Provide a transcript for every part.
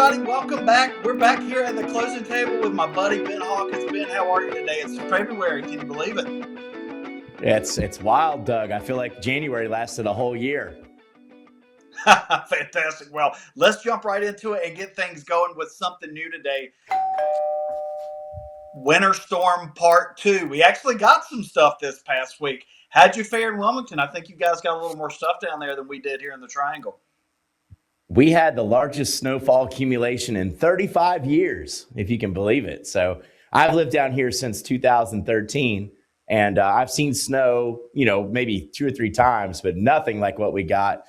everybody. Welcome back. We're back here at the closing table with my buddy Ben Hawkins. Ben, how are you today? It's February. Can you believe it? It's wild, Doug. I feel like January lasted a whole year. Fantastic. Well, let's jump right into it and get things going with something new today. Winter Storm Part 2. We actually got some stuff this past week. How'd you fare in Wilmington? I think you guys got a little more stuff down there than we did here in the Triangle. We had the largest snowfall accumulation in 35 years, if you can believe it. So I've lived down here since 2013, and I've seen snow, maybe 2 or 3 times, but nothing like what we got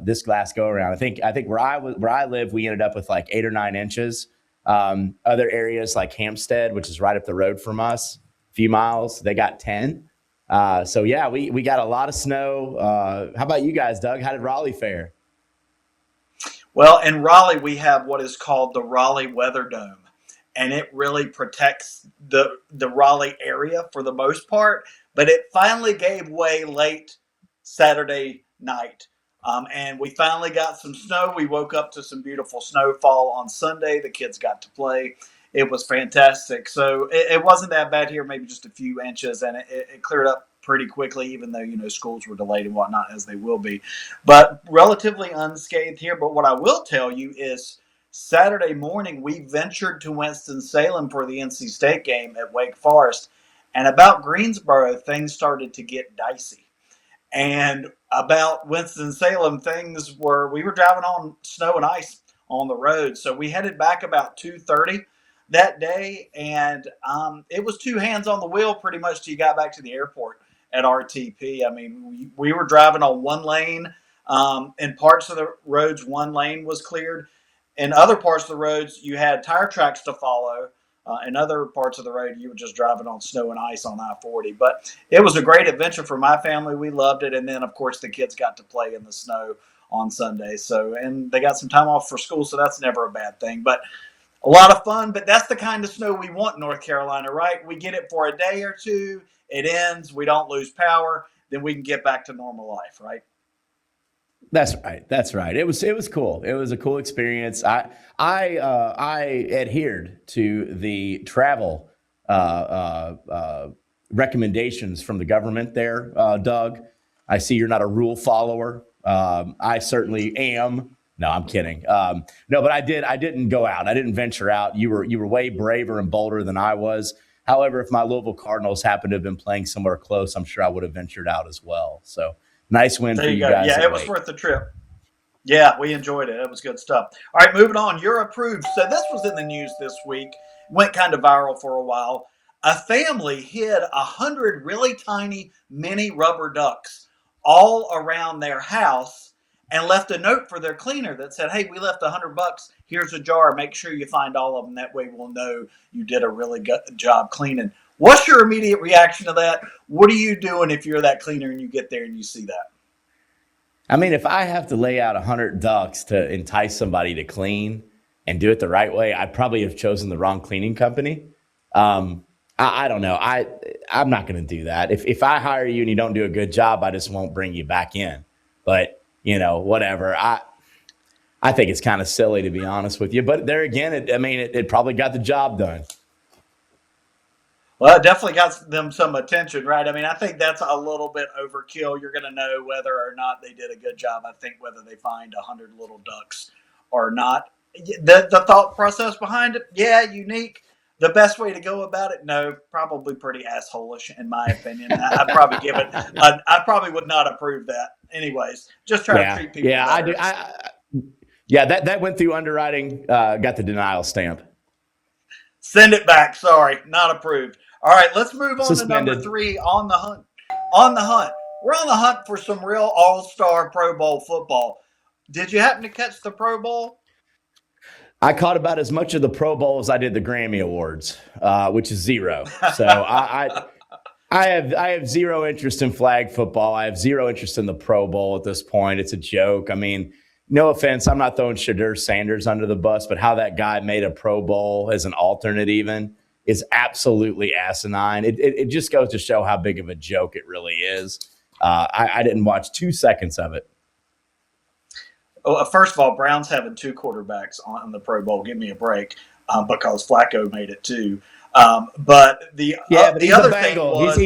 this last go around. I think where I live, we ended up with like 8 or 9 inches. Other areas like Hampstead, which is right up the road from us, a few miles, they got 10. So yeah, we got a lot of snow. How about you guys, Doug? How did Raleigh fare? Well, in Raleigh, we have what is called the Raleigh Weather Dome, and it really protects the Raleigh area for the most part, but it finally gave way late Saturday night. And we finally got some snow. We woke up to some beautiful snowfall on Sunday. The kids got to play. It was fantastic. So it wasn't that bad here, maybe just a few inches, and it cleared up pretty quickly, even though, schools were delayed and whatnot, as they will be. But relatively unscathed here. But what I will tell you is Saturday morning, we ventured to Winston-Salem for the NC State game at Wake Forest. And about Greensboro, things started to get dicey. And about Winston-Salem, we were driving on snow and ice on the road. So we headed back about 2:30 that day, and it was 2 hands on the wheel pretty much till you got back to the airport at RTP. I mean, we were driving on one lane. In parts of the roads, one lane was cleared. In other parts of the roads, you had tire tracks to follow. In other parts of the road, you were just driving on snow and ice on I-40. But it was a great adventure for my family. We loved it. And then, of course, the kids got to play in the snow on Sunday. And they got some time off for school, so that's never a bad thing. But a lot of fun. But that's the kind of snow we want in North Carolina, right? We get it for a day or two. It ends. We don't lose power. Then we can get back to normal life, right? That's right. It was cool. It was a cool experience. I adhered to the travel recommendations from the government there, Doug. I see you're not a rule follower. I certainly am. No, I'm kidding. No, but I didn't go out. I didn't venture out. You were way braver and bolder than I was. However, if my Louisville Cardinals happened to have been playing somewhere close, I'm sure I would have ventured out as well. So nice win for you guys. Yeah, it was worth the trip. Yeah, we enjoyed it. It was good stuff. All right, moving on. You're approved. So this was in the news this week. Went kind of viral for a while. A family hid 100 really tiny mini rubber ducks all around their house and left a note for their cleaner that said, "Hey, we left $100. Here's a jar. Make sure you find all of them. That way we'll know you did a really good job cleaning." What's your immediate reaction to that? What are you doing if you're that cleaner and you get there and you see that? I mean, if I have to lay out 100 ducks to entice somebody to clean and do it the right way, I probably have chosen the wrong cleaning company. I don't know. I'm not going to do that. If I hire you and you don't do a good job, I just won't bring you back in. But, whatever. I think it's kind of silly, to be honest with you. But there again, it probably got the job done. Well, it definitely got them some attention, right? I mean, I think that's a little bit overkill. You're going to know whether or not they did a good job. I think whether they find 100 little ducks or not. The thought process behind it, yeah, unique. The best way to go about it, no, probably pretty asshole-ish in my opinion. I'd probably give it. I probably would not approve that. Anyways, just try to treat people. Yeah, better. I do. That went through underwriting. Got the denial stamp. Send it back. Sorry, not approved. All right, let's move on Suspended. to number 3, on the hunt. On the hunt. We're on the hunt for some real all-star Pro Bowl football. Did you happen to catch the Pro Bowl? I caught about as much of the Pro Bowl as I did the Grammy Awards, which is 0. So I have zero interest in flag football. I have zero interest in the Pro Bowl at this point. It's a joke. I mean, no offense, I'm not throwing Shadur Sanders under the bus, but how that guy made a Pro Bowl as an alternate even is absolutely asinine. It just goes to show how big of a joke it really is. I didn't watch 2 seconds of it. First of all, Browns having two quarterbacks on the Pro Bowl. Give me a break, because Flacco made it too. But Yeah, but the he's a other thing Bengal. was,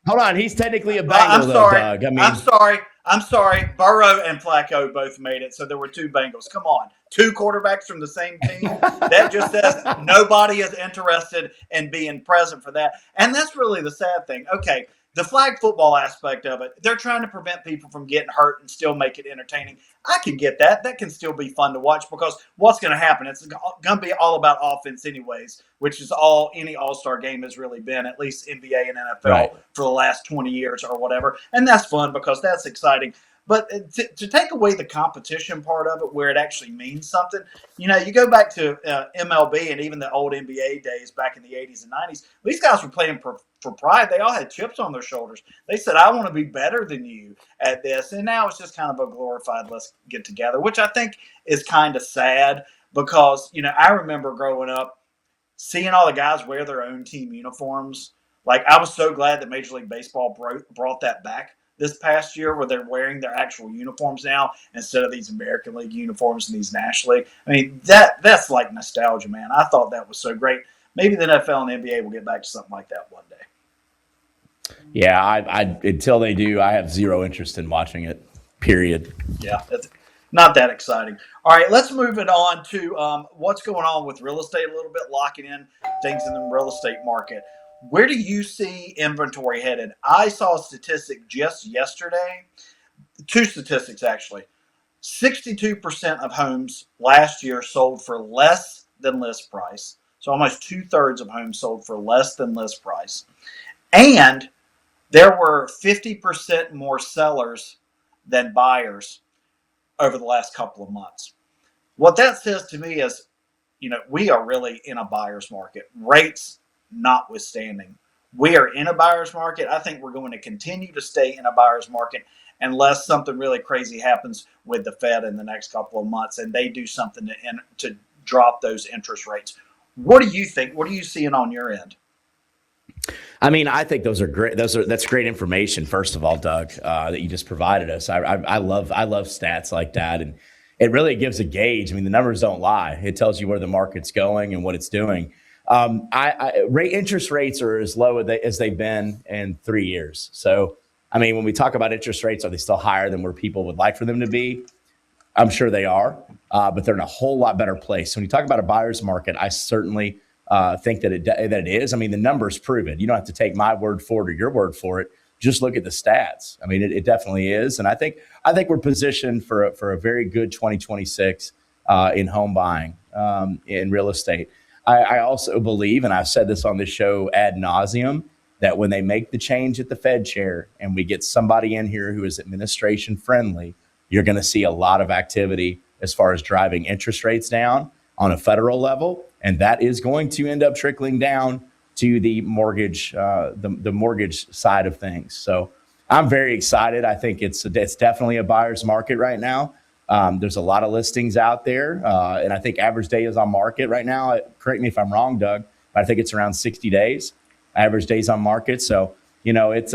Hold on, he's technically a I'm Bengal though, sorry. Doug. I I'm mean, sorry. I'm sorry. Burrow and Flacco both made it, so there were two Bengals. Come on, two quarterbacks from the same team. That just says nobody is interested in being present for that, and that's really the sad thing. Okay, the flag football aspect of it, they're trying to prevent people from getting hurt and still make it entertaining. I can get that. That can still be fun to watch, because what's going to happen? It's going to be all about offense, anyways, which is all any All-Star game has really been, at least NBA and right. NFL for the last 20 years or whatever. And that's fun because that's exciting. But to take away the competition part of it, where it actually means something, you go back to MLB and even the old NBA days back in the 80s and 90s. These guys were playing for pride. They all had chips on their shoulders. They said, I want to be better than you at this. And now it's just kind of a glorified let's get together, which I think is kind of sad because, I remember growing up seeing all the guys wear their own team uniforms. Like, I was so glad that Major League Baseball brought that back this past year, where they're wearing their actual uniforms now instead of these American League uniforms and these National League. I mean, that's like nostalgia, man. I thought that was so great. Maybe the NFL and the NBA will get back to something like that one day. Yeah, I until they do, I have zero interest in watching it. Period. Yeah, that's not that exciting. All right, let's move it on to what's going on with real estate a little bit, locking in things in the real estate market. Where do you see inventory headed? I saw a statistic just yesterday, two statistics actually. 62% of homes last year sold for less than list price. So almost 2/3 of homes sold for less than list price. And there were 50% more sellers than buyers over the last couple of months. What that says to me is, we are really in a buyer's market, rates notwithstanding. We are in a buyer's market. I think we're going to continue to stay in a buyer's market unless something really crazy happens with the Fed in the next couple of months and they do something to drop those interest rates. What do you think? What are you seeing on your end? I mean, I think those are great. That's great information. First of all, Doug, that you just provided us. I love stats like that, and it really gives a gauge. I mean, the numbers don't lie. It tells you where the market's going and what it's doing. Interest rates are as low as they've been in 3 years. So, I mean, when we talk about interest rates, are they still higher than where people would like for them to be? I'm sure they are, but they're in a whole lot better place. So when you talk about a buyer's market, I certainly think that it is. I mean, the numbers prove it. You don't have to take my word for it or your word for it. Just look at the stats. I mean, it definitely is. And I think we're positioned for a very good 2026 in home buying, in real estate. I also believe, and I've said this on this show ad nauseum, that when they make the change at the Fed chair and we get somebody in here who is administration friendly, you're going to see a lot of activity as far as driving interest rates down on a federal level. And that is going to end up trickling down to the mortgage, the mortgage side of things. So I'm very excited. I think it's definitely a buyer's market right now. There's a lot of listings out there. And I think average days on market right now, correct me if I'm wrong, Doug, but I think it's around 60 days, average days on market. So, it's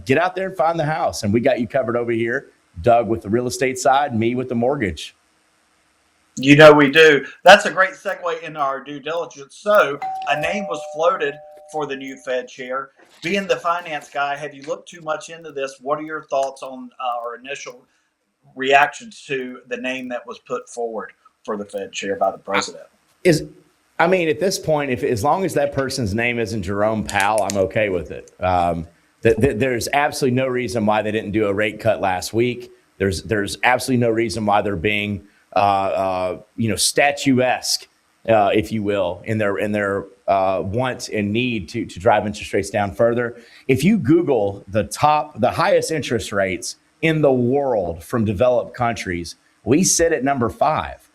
get out there and find the house. And we got you covered over here, Doug, with the real estate side, me with the mortgage. We do. That's a great segue into our due diligence. So a name was floated for the new Fed chair. Being the finance guy, have you looked too much into this? What are your thoughts on our initial reactions to the name that was put forward for the Fed chair by the president? At this point, as long as that person's name isn't Jerome Powell, I'm okay with it. There's absolutely no reason why they didn't do a rate cut last week. There's absolutely no reason why they're being statuesque, if you will, in their want and need to drive interest rates down further. If you Google the highest interest rates in the world from developed countries, we sit at number 5,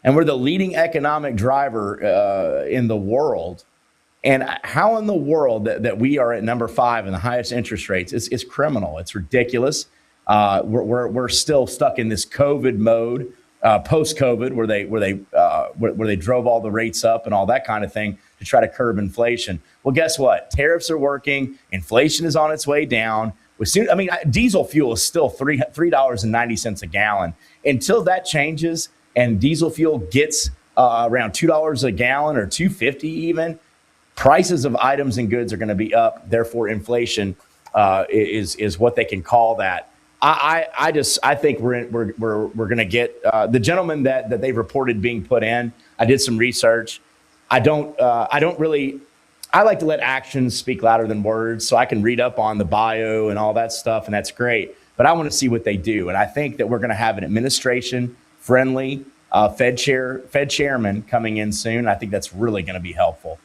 and we're the leading economic driver in the world. And how in the world that we are at number 5 in the highest interest rates is criminal. It's ridiculous. We're still stuck in this COVID mode. Post-COVID, where they drove all the rates up and all that kind of thing to try to curb inflation. Well, guess what? Tariffs are working. Inflation is on its way down. Diesel fuel is still $3.90 a gallon. Until that changes and diesel fuel gets around $2 a gallon or $2.50 even, prices of items and goods are going to be up. Therefore, inflation is what they can call that. I think we're going to get the gentleman that they've reported being put in. I did some research. I like to let actions speak louder than words, so I can read up on the bio and all that stuff, and that's great. But I want to see what they do, and I think that we're going to have an administration-friendly Fed chairman coming in soon. I think that's really going to be helpful.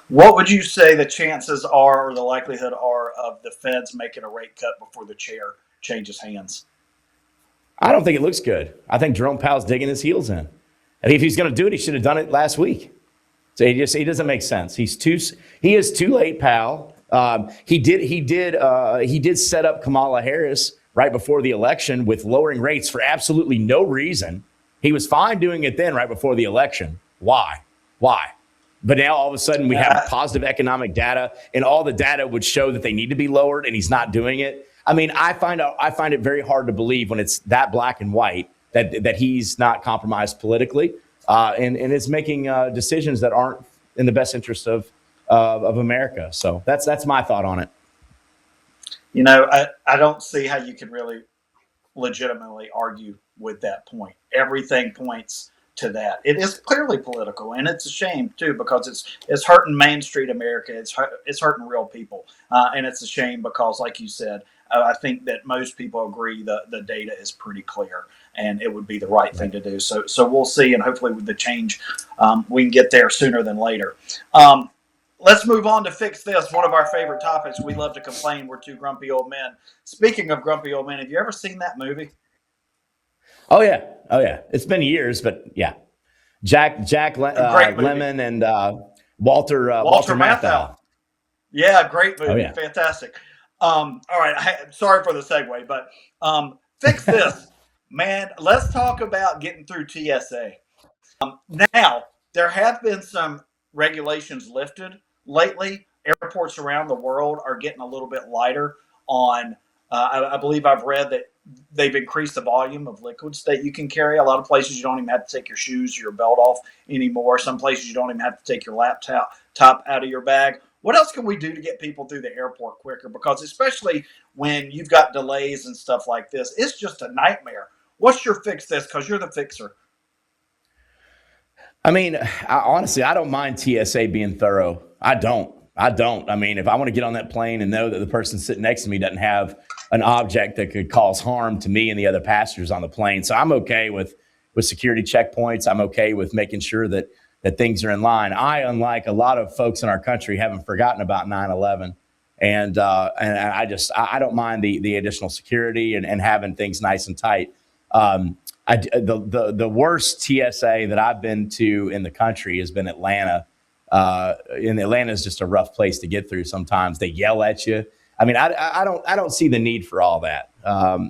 What would you say the chances are, or the likelihood are, of the Feds making a rate cut before the chair changes hands? I don't think it looks good. I think Jerome Powell's digging his heels in. I think if he's going to do it, he should have done it last week. So he doesn't make sense. He is too late, Powell. He did set up Kamala Harris right before the election with lowering rates for absolutely no reason. He was fine doing it then right before the election. Why? But now all of a sudden we have positive economic data, and all the data would show that they need to be lowered, and he's not doing it. I mean, I find it very hard to believe when it's that black and white that he's not compromised politically and is making decisions that aren't in the best interest of America. So that's my thought on it. You know, I don't see how you can really legitimately argue with that point. Everything points to that. It is clearly political, and it's a shame too, because it's hurting Main Street America. It's hurting real people, and it's a shame because, like you said, I think that most people agree the data is pretty clear, and it would be the right thing to do. So we'll see, and hopefully with the change, we can get there sooner than later. Let's move on to Fix This, one of our favorite topics. We love to complain. We're two grumpy old men. Speaking of grumpy old men, have you ever seen that movie? Oh yeah. It's been years, but yeah. Jack Lemmon and Walter Matthau. Yeah, great movie. Oh, yeah. Fantastic. All right. Sorry for the segue, but Fix This, man. Let's talk about getting through TSA. Now, there have been some regulations lifted lately. Airports around the world are getting a little bit lighter on. I believe I've read that they've increased the volume of liquids that you can carry. A lot of places you don't even have to take your shoes or your belt off anymore. Some places you don't even have to take your laptop out of your bag. What else can we do to get people through the airport quicker? Because especially when you've got delays and stuff like this, it's just a nightmare. What's your Fix This? Because you're the fixer. I mean, honestly, I don't mind TSA being thorough. I don't. I mean, if I want to get on that plane and know that the person sitting next to me doesn't have an object that could cause harm to me and the other passengers on the plane. So I'm okay with security checkpoints. I'm okay with making sure that things are in line. I, unlike a lot of folks in our country, haven't forgotten about 9/11. And I don't mind the additional security and having things nice and tight. The worst TSA that I've been to in the country has been Atlanta. And Atlanta is just a rough place to get through. Sometimes they yell at you. I mean, I don't see the need for all that.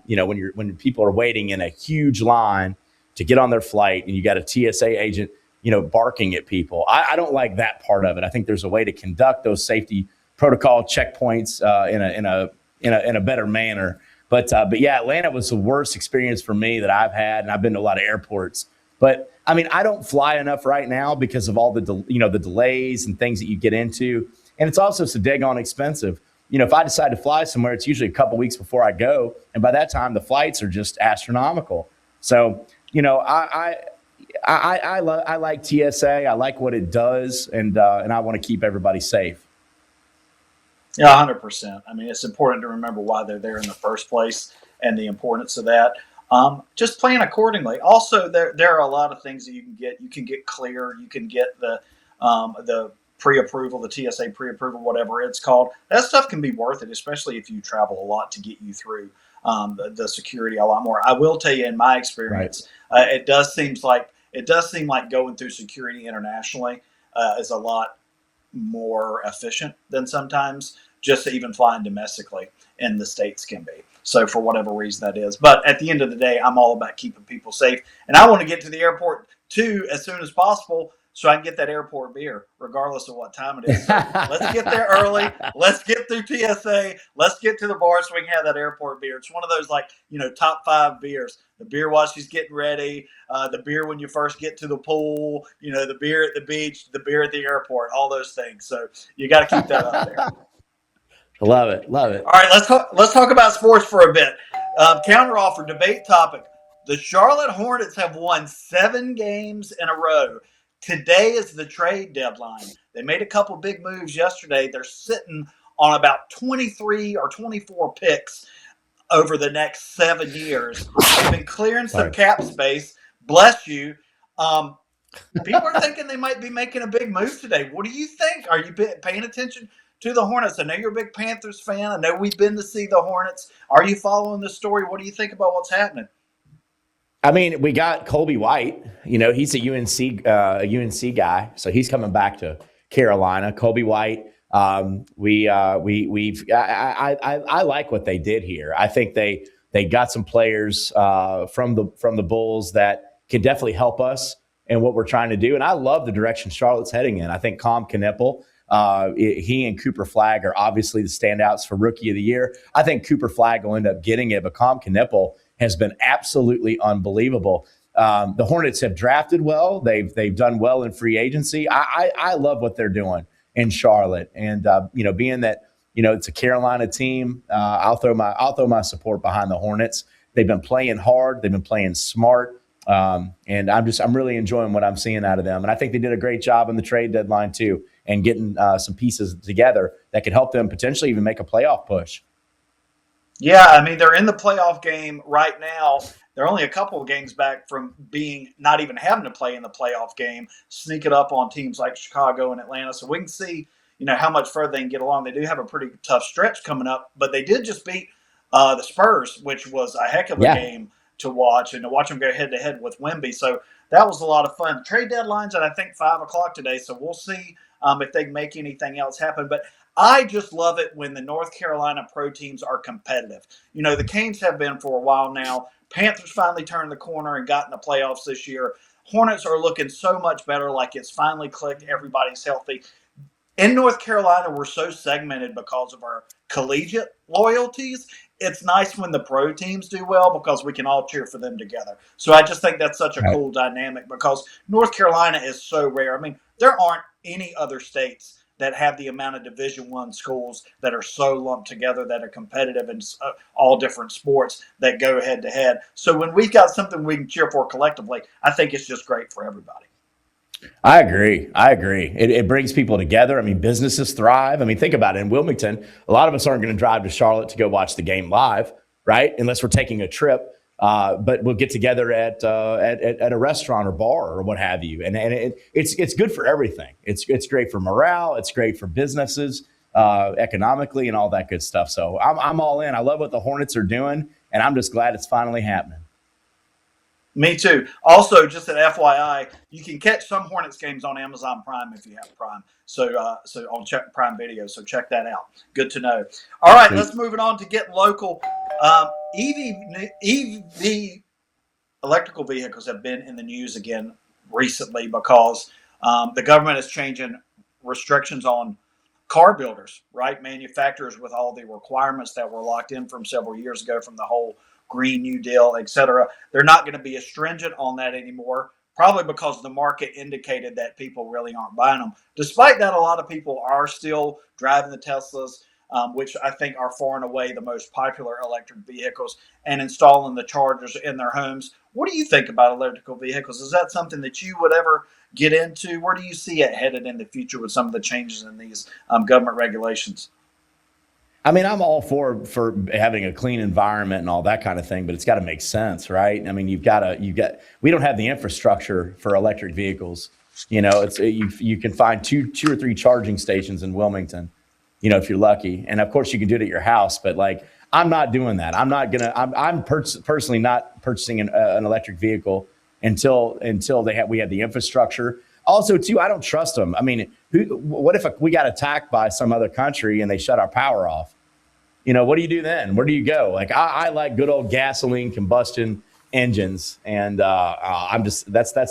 When people are waiting in a huge line to get on their flight and you got a TSA agent, barking at people. I don't like that part of it. I think there's a way to conduct those safety protocol checkpoints in a better manner. But yeah, Atlanta was the worst experience for me that I've had, and I've been to a lot of airports. But I mean, I don't fly enough right now because of all the delays and things that you get into, and it's also so daggone expensive. If I decide to fly somewhere, it's usually a couple weeks before I go, and by that time the flights are just astronomical. So I like TSA. I like what it does, and I want to keep everybody safe. Yeah, 100%. I mean, it's important to remember why they're there in the first place and the importance of that. Just plan accordingly. Also, there are a lot of things that you can get. You can get Clear. You can get the pre-approval, the TSA pre-approval, whatever it's called. That stuff can be worth it, especially if you travel a lot, to get you through the security a lot more. I will tell you, in my experience, it does seem like going through security internationally is a lot more efficient than sometimes just even flying domestically in the States can be. So for whatever reason that is. But at the end of the day, I'm all about keeping people safe. And I want to get to the airport too as soon as possible so I can get that airport beer, regardless of what time it is. So let's get there early. Let's get through TSA. Let's get to the bar so we can have that airport beer. It's one of those, like, top 5 beers. The beer while she's getting ready, the beer when you first get to the pool, the beer at the beach, the beer at the airport, all those things. So you got to keep that up there. Love it. Love it. All right, let's talk about sports for a bit. Counter offer, debate topic. The Charlotte Hornets have won 7 games in a row. Today is the trade deadline. They made a couple big moves yesterday. They're sitting on about 23 or 24 picks over the next 7 years. They've been clearing some cap space. Bless you. People are thinking they might be making a big move today. What do you think? Are you paying attention to the Hornets? I know you're a big Panthers fan. I know we've been to see the Hornets. Are you following this story? What do you think about what's happening? I mean, we got Colby White. He's a UNC guy, so he's coming back to Carolina. Colby White. I like what they did here. I think they got some players from the Bulls that can definitely help us in what we're trying to do. And I love the direction Charlotte's heading in. I think Com Knippel, he and Cooper Flagg are obviously the standouts for Rookie of the Year. I think Cooper Flagg will end up getting it, but Com Knippel has been absolutely unbelievable. The Hornets have drafted well. They've done well in free agency. I love what they're doing in Charlotte, and being that it's a Carolina team, I'll throw my support behind the Hornets. They've been playing hard. They've been playing smart, and I'm really enjoying what I'm seeing out of them. And I think they did a great job on the trade deadline too, and getting some pieces together that could help them potentially even make a playoff push. Yeah, I mean, they're in the playoff game right now. They're only a couple of games back from not even having to play in the playoff game, sneaking up on teams like Chicago and Atlanta. So we can see, how much further they can get along. They do have a pretty tough stretch coming up, but they did just beat the Spurs, which was a heck of a game to watch, and to watch them go head-to-head with Wemby. So that was a lot of fun. Trade deadline's at, I think, 5 o'clock today, so we'll see if they can make anything else happen. But I just love it when the North Carolina pro teams are competitive. The Canes have been for a while now. Panthers finally turned the corner and got in the playoffs this year. Hornets are looking so much better, like it's finally clicked. Everybody's healthy. In North Carolina, we're so segmented because of our collegiate loyalties. It's nice when the pro teams do well because we can all cheer for them together. So I just think that's such a cool dynamic because North Carolina is so rare. I mean, there aren't any other states that have the amount of Division I schools that are so lumped together, that are competitive in all different sports that go head to head. So when we've got something we can cheer for collectively, I think it's just great for everybody. I agree. It brings people together. I mean, businesses thrive. I mean, think about it. In Wilmington, a lot of us aren't going to drive to Charlotte to go watch the game live, right? Unless we're taking a trip. But we'll get together at a restaurant or bar or what have you, and it's good for everything. It's great for morale. It's great for businesses, economically, and all that good stuff. So I'm all in. I love what the Hornets are doing, and I'm just glad it's finally happening. Me too. Also, just an FYI, you can catch some Hornets games on Amazon Prime if you have Prime. So on Prime Video. So check that out. Good to know. All right, let's move it on to get local. EV electrical vehicles have been in the news again recently because the government is changing restrictions on car builders, right? Manufacturers with all the requirements that were locked in from several years ago from the whole Green New Deal, et cetera. They're not going to be as stringent on that anymore, probably because the market indicated that people really aren't buying them. Despite that, a lot of people are still driving the Teslas, which I think are far and away the most popular electric vehicles, and installing the chargers in their homes. What do you think about electrical vehicles? Is that something that you would ever get into? Where do you see it headed in the future with some of the changes in these government regulations? I mean, I'm all for having a clean environment and all that kind of thing, but it's got to make sense, right? I mean, we don't have the infrastructure for electric vehicles. You can find two or three charging stations in Wilmington, if you're lucky. And of course you can do it at your house, but like, I'm not doing that. I'm personally not purchasing an electric vehicle until we have the infrastructure. Also, too, I don't trust them. I mean, what if we got attacked by some other country and they shut our power off? What do you do then? Where do you go? Like, I like good old gasoline combustion engines, and that's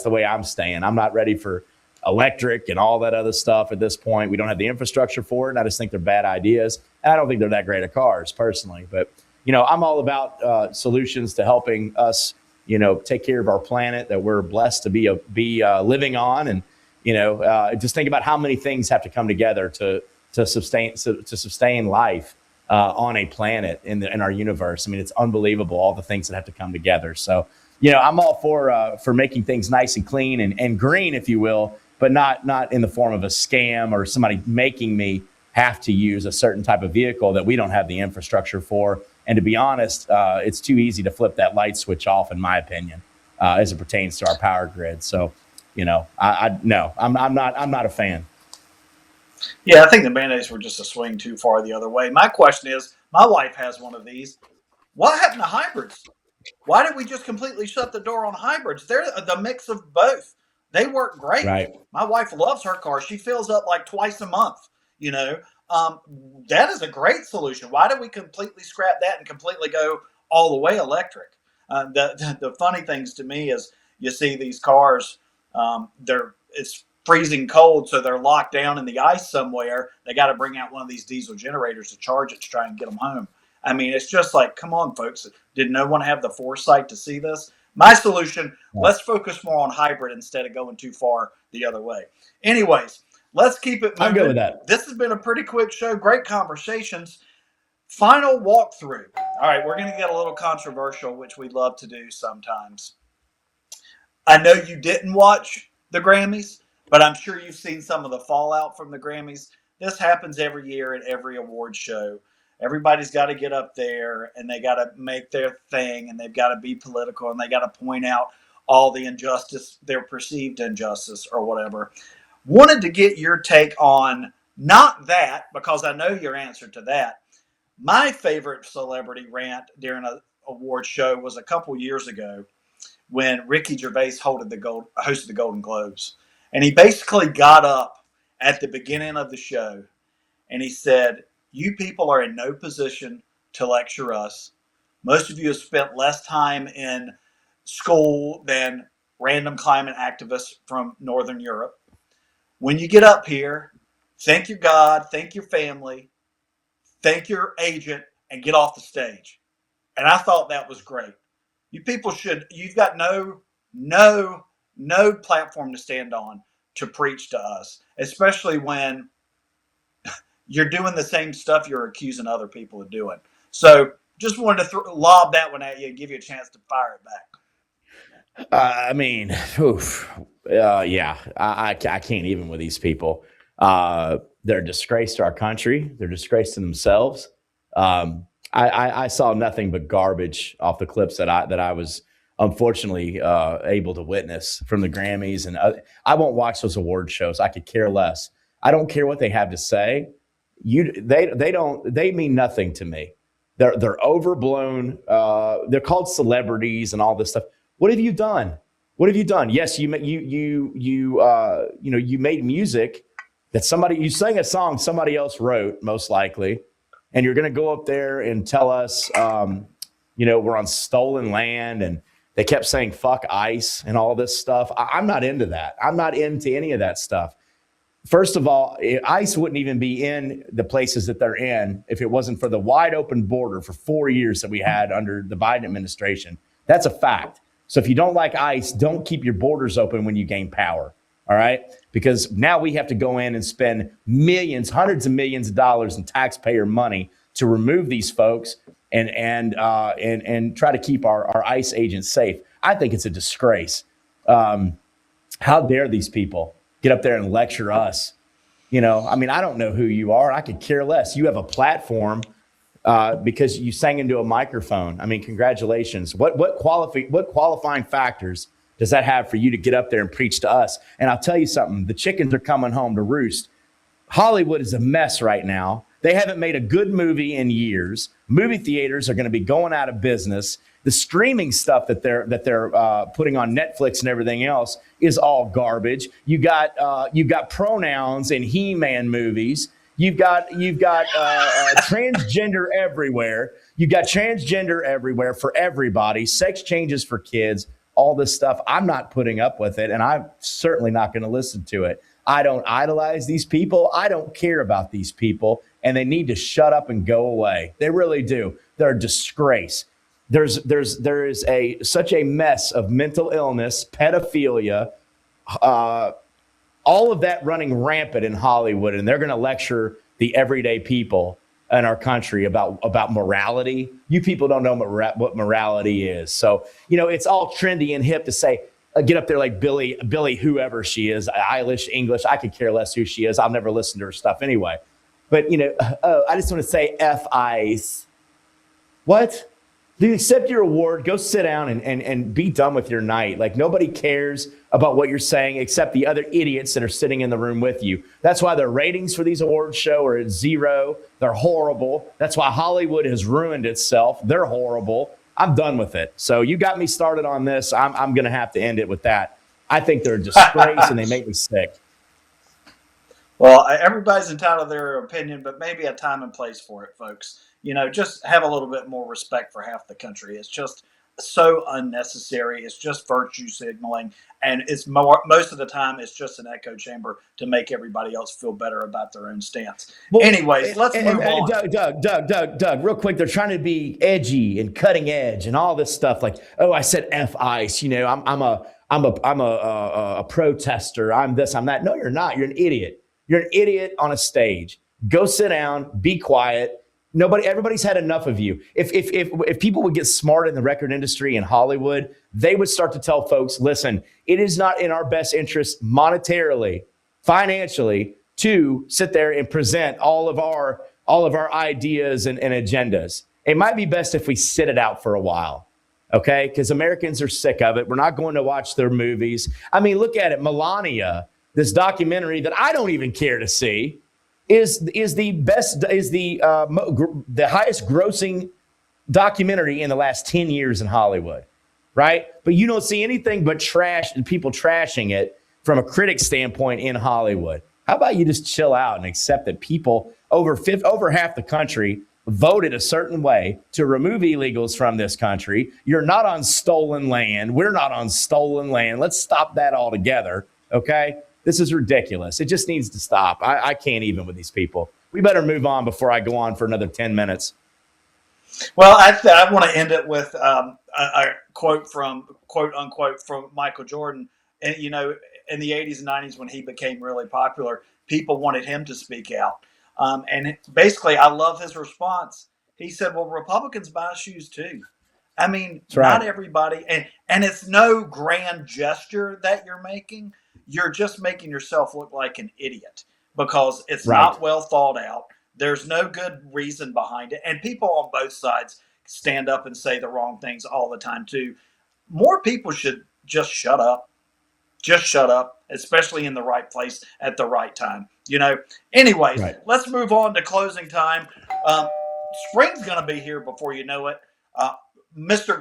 the way I'm staying. I'm not ready for electric and all that other stuff at this point. We don't have the infrastructure for it. And I just think they're bad ideas. And I don't think they're that great of cars personally. But, I'm all about solutions to helping us, take care of our planet that we're blessed to be living on. And, just think about how many things have to come together to sustain life on a planet in our universe. I mean, it's unbelievable, all the things that have to come together. So, I'm all for making things nice and clean and green, if you will, but not in the form of a scam or somebody making me have to use a certain type of vehicle that we don't have the infrastructure for. And to be honest, it's too easy to flip that light switch off, in my opinion, as it pertains to our power grid. So, no, I'm not a fan. Yeah, I think the mandates were just a swing too far the other way. My question is, my wife has one of these. What happened to hybrids? Why did we just completely shut the door on hybrids? They're the mix of both. They work great. Right. My wife loves her car. She fills up like twice a month. That is a great solution. Why did we completely scrap that and completely go all the way electric? The funny things to me is you see these cars. It's freezing cold, so they're locked down in the ice somewhere. They got to bring out one of these diesel generators to charge it to try and get them home. I mean, it's just like, come on, folks. Did no one have the foresight to see this? My solution, let's focus more on hybrid instead of going too far the other way. Anyways, let's keep it moving. I'm good with that. This has been a pretty quick show. Great conversations. Final walkthrough. All right, we're going to get a little controversial, which we love to do sometimes. I know you didn't watch the Grammys, but I'm sure you've seen some of the fallout from the Grammys. This happens every year at every award show. Everybody's got to get up there and they got to make their thing and they've got to be political and they got to point out all the injustice, their perceived injustice or whatever. Wanted to get your take on not that, because I know your answer to that. My favorite celebrity rant during an award show was a couple years ago when Ricky Gervais hosted the Golden Globes. And he basically got up at the beginning of the show and he said, "You people are in no position to lecture us. Most of you have spent less time in school than random climate activists from Northern Europe. When you get up here, thank your God, thank your family, thank your agent, and get off the stage." And I thought that was great. You people you've got no platform to stand on to preach to us, especially when you're doing the same stuff you're accusing other people of doing. So just wanted to lob that one at you and give you a chance to fire it back. I can't even with these people. They're a disgrace to our country. They're a disgrace to themselves. I saw nothing but garbage off the clips that I was unfortunately able to witness from the Grammys. And I won't watch those award shows. I could care less. I don't care what they have to say. They mean nothing to me. They're overblown. They're called celebrities and all this stuff. What have you done? What have you done? Yes, you made music that you sang a song somebody else wrote, most likely, and you're going to go up there and tell us, we're on stolen land, and they kept saying "fuck ICE" and all this stuff. I'm not into that. I'm not into any of that stuff. First of all, ICE wouldn't even be in the places that they're in if it wasn't for the wide open border for 4 years that we had under the Biden administration. That's a fact. So if you don't like ICE, don't keep your borders open when you gain power. All right. Because now we have to go in and spend millions, hundreds of millions of dollars in taxpayer money to remove these folks and try to keep our ICE agents safe. I think it's a disgrace. How dare these people get up there and lecture us? I don't know who you are. I could care less. You have a platform because you sang into a microphone. Congratulations. What qualifying factors does that have for you to get up there and preach to us? And I'll tell you something, the chickens are coming home to roost. Hollywood is a mess right now. They haven't made a good movie in years. Movie theaters are going to be going out of business. The streaming stuff that they're putting on Netflix and everything else is all garbage. You got pronouns in He-Man movies. You've got transgender everywhere. You've got transgender everywhere for everybody. Sex changes for kids. all this stuff. I'm not putting up with it, and I'm certainly not going to listen to it. I don't idolize these people. I don't care about these people, and they need to shut up and go away. They really do. They're a disgrace. There is such a mess of mental illness, pedophilia, all of that running rampant in Hollywood, and they're going to lecture the everyday people in our country about morality. You people don't know what morality is. So, it's all trendy and hip to say, get up there like Billy, whoever she is, Eilish, English. I could care less who she is. I'll never listen to her stuff anyway. But, I just want to say F-ice. What? Do you accept your award? Go sit down and be done with your night. Like, nobody cares about what you're saying except the other idiots that are sitting in the room with you. That's why the ratings for these awards show are at 0. They're horrible. That's why Hollywood has ruined itself. They're horrible. I'm done with it. So you got me started on this. I'm going to have to end it with that. I think they're a disgrace and they make me sick. Well, everybody's entitled to their opinion, but maybe a time and place for it, folks. Just have a little bit more respect for half the country. It's just so unnecessary. It's just virtue signaling. And it's most of the time, it's just an echo chamber to make everybody else feel better about their own stance. Well, anyways, let's move on. Doug, real quick. They're trying to be edgy and cutting edge and all this stuff. Like, oh, I said F-ice. I'm a protester. I'm this, I'm that. No, you're not. You're an idiot. You're an idiot on a stage. Go sit down, be quiet. Everybody's had enough of you. If people would get smart in the record industry in Hollywood, they would start to tell folks, listen, it is not in our best interest monetarily, financially, to sit there and present all of our ideas and agendas. It might be best if we sit it out for a while. Okay? Because Americans are sick of it. We're not going to watch their movies. I mean, look at it. Melania, this documentary that I don't even care to see, is the highest grossing documentary in the last 10 years in Hollywood, right? But you don't see anything but trash and people trashing it from a critic standpoint in Hollywood. How about you just chill out and accept that people over half the country voted a certain way to remove illegals from this country? You're not on stolen land. We're not on stolen land. Let's stop that altogether, okay? This is ridiculous. It just needs to stop. I can't even with these people. We better move on before I go on for another 10 minutes. Well, I want to end it with a quote from, quote unquote, from Michael Jordan. And, in the 80s and 90s when he became really popular, people wanted him to speak out. And basically, I love his response. He said, well, Republicans buy shoes too. I mean, not everybody. And it's no grand gesture that you're making. You're just making yourself look like an idiot because it's not well thought out. There's no good reason behind it. And people on both sides stand up and say the wrong things all the time too. More people should just shut up. Just shut up, especially in the right place at the right time. Anyways, Let's move on to closing time. Spring's going to be here before you know it. Mr.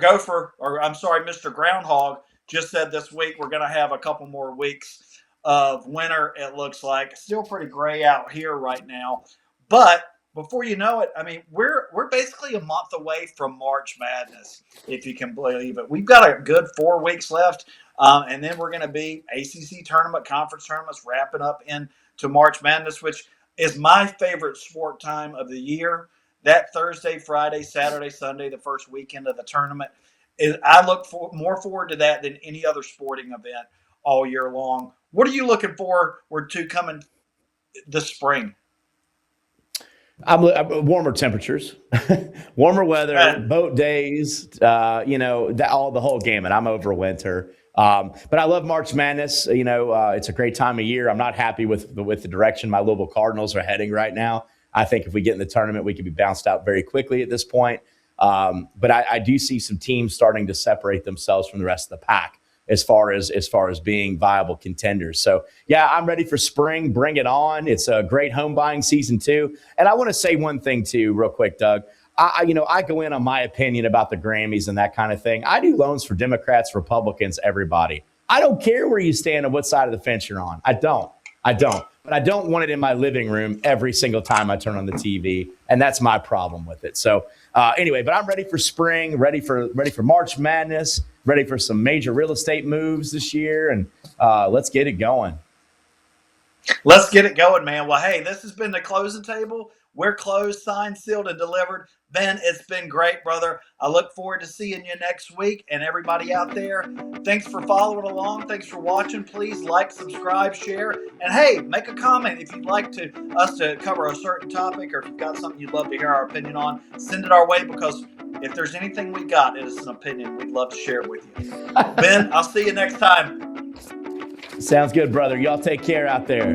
Groundhog just said this week we're going to have a couple more weeks of winter, it looks like. Still pretty gray out here right now. But before you know it, I mean, we're basically a month away from March Madness, if you can believe it. We've got a good 4 weeks left, and then we're going to be ACC tournament, conference tournaments wrapping up into March Madness, which is my favorite sport time of the year. That Thursday, Friday, Saturday, Sunday, the first weekend of the tournament. I look more forward to that than any other sporting event all year long. What are you looking forward to coming this spring? I'm warmer temperatures, warmer weather, boat days, the whole gamut. I'm over winter. But I love March Madness. It's a great time of year. I'm not happy with the direction my Louisville Cardinals are heading right now. I think if we get in the tournament, we could be bounced out very quickly at this point. But I do see some teams starting to separate themselves from the rest of the pack as far as being viable contenders. So yeah, I'm ready for spring. Bring it on. It's a great home buying season too. And I want to say one thing too, real quick, Doug. I go in on my opinion about the Grammys and that kind of thing. I do loans for Democrats, Republicans, everybody. I don't care where you stand and what side of the fence you're on. I don't. But I don't want it in my living room every single time I turn on the TV. And that's my problem with it. So anyway, but I'm ready for spring, ready for March Madness. ready for some major real estate moves this year, and let's get it going. Let's get it going, man. Well, hey, this has been the closing table. We're closed, signed, sealed, and delivered. Ben, it's been great, brother. I look forward to seeing you next week. And everybody out there, thanks for following along. Thanks for watching. Please like, subscribe, share. And hey, make a comment if you'd like us to cover a certain topic, or if you've got something you'd love to hear our opinion on, send it our way, because if there's anything we got, it is an opinion. We'd love to share it with you. Ben, I'll see you next time. Sounds good, brother. Y'all take care out there.